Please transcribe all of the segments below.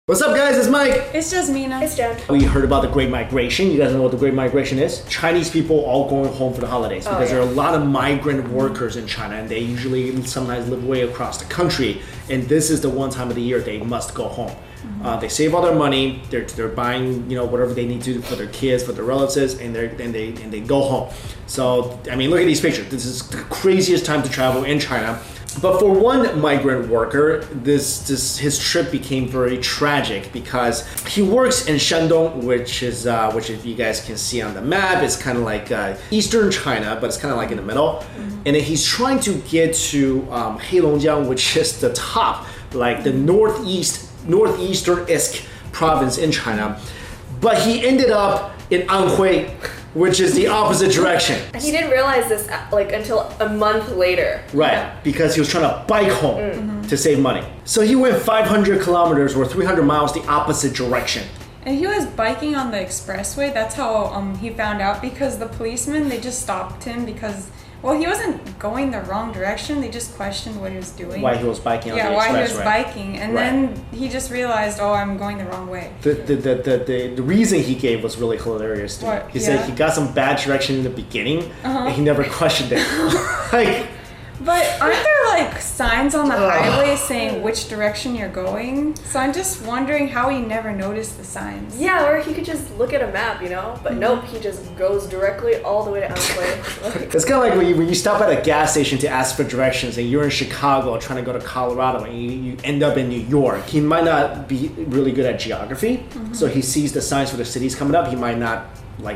What's up, guys? It's Mike. It's Jasmina. It's Jen. We heard about the Great Migration. You guys know what the Great Migration is? Chinese people all going home for the holidays because there are a lot of migrant workers in China, and they usually sometimes live way across the country. And this is the one time of the year they must go home. They save all their money. They're buying whatever they need to for their kids, for their relatives, and they go home. So I mean, look at these pictures. This is the craziest time to travel in China. But for one migrant worker, his trip became very tragic because he works in Shandong, which if you guys can see on the map, it's kind of like eastern China, but it's kind of like in the middle. And then he's trying to get to Heilongjiang, which is the top, like the northeastern-esque province in China. But he ended up in Anhui, which is the opposite direction. And he didn't realize this until a month later. Right, because he was trying to bike home to save money. So he went 500 kilometers or 300 miles the opposite direction. And he was biking on the expressway. That's how he found out, because the policemen, they just stopped him because, well, he wasn't going the wrong direction. They just questioned what he was doing. Why he was biking on the expressway. Yeah, why he was biking. And then he just realized, oh, I'm going the wrong way. The reason he gave was really hilarious to me. He said he got some bad direction in the beginning, and he never questioned it. But aren't there signs on the highway saying which direction you're going? So I'm just wondering how he never noticed the signs. Yeah, or he could just look at a map, But nope, he just goes directly all the way to Anhui. It's kind of like when you stop at a gas station to ask for directions and you're in Chicago trying to go to Colorado and you end up in New York. He might not be really good at geography, so he sees the signs for the cities coming up. He might not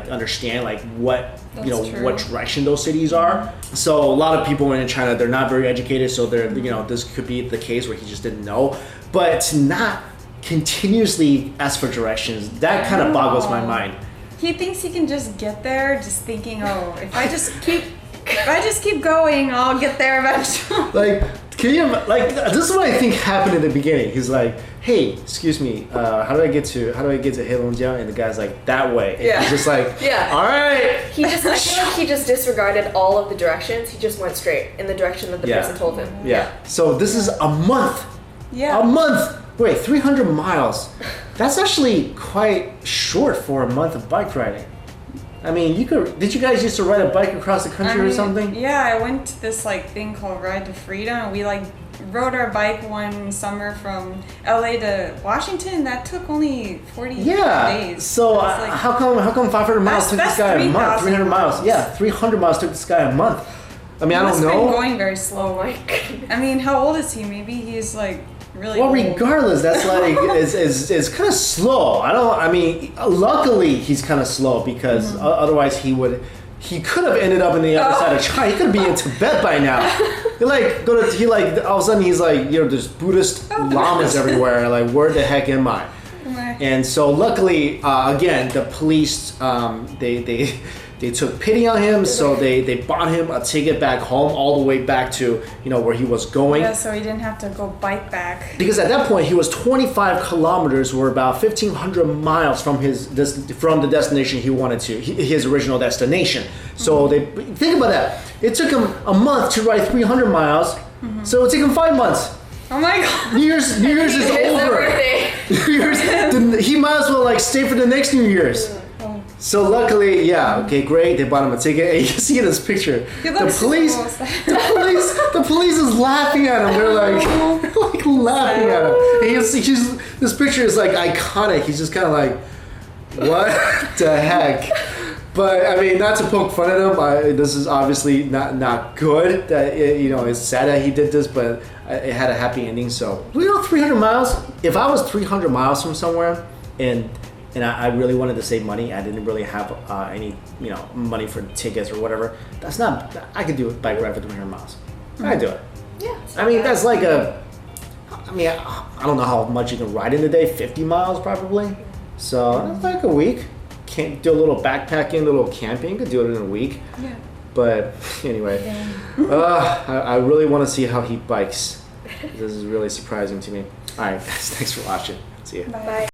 understand what what direction those cities are. So a lot of people in China, they're not very educated, so they're this could be the case where he just didn't know. But to not continuously ask for directions, that kind of boggles my mind. He thinks he can just get there, just thinking, oh, if I just keep going, I'll get there eventually. Can you this is what I think happened in the beginning. He's like, hey, excuse me, how do I get to Heilongjiang? And the guy's like, that way. And he's just like, all right. I feel like he just disregarded all of the directions. He just went straight in the direction that the person told him. Yeah. So this is a month. Yeah. A month. Wait, 300 miles. That's actually quite short for a month of bike riding. I mean, did you guys used to ride a bike across the country or something? Yeah, I went to this thing called Ride to Freedom, and we rode our bike one summer from LA to Washington. That took only 40 days. So how come 500 miles took this guy a month? 300 miles. Yeah, 300 miles took this guy a month. I mean, I don't know. He's been going very slow. I mean, how old is he? Maybe he's really well, old. Regardless, that's is kind of slow. Luckily he's kind of slow because otherwise he could have ended up in the other side of China. He could be in Tibet by now. All of a sudden he's there's Buddhist lamas everywhere. Where the heck am I? And so luckily, again, the police they took pity on him, so they bought him a ticket back home, all the way back to where he was going. Yeah, so he didn't have to go bike back. Because at that point he was 25 kilometers, or about 1,500 miles from the destination he wanted to, his original destination. So think about that. It took him a month to ride 300 miles, so it took him 5 months. Oh my God! New Year's is over. He might as well stay for the next New Year's. So luckily, great. They bought him a ticket. And you can see in this picture, the police is laughing at him. They're laughing at him. And this picture is iconic. He's just kind of what the heck? But I mean, not to poke fun at him. This is obviously not good. That it's sad that he did this, but it had a happy ending. So 300 miles. If I was 300 miles from somewhere and I really wanted to save money, I didn't really have any money for tickets or whatever. I could do a bike ride for 300 miles. I do it. Yeah. I mean, that's I don't know how much you can ride in a day. 50 miles probably. So that's a week. Can't do a little backpacking, a little camping. Could do it in a week. Yeah. But anyway, I really want to see how he bikes. This is really surprising to me. All right, guys, thanks for watching. See you. Bye.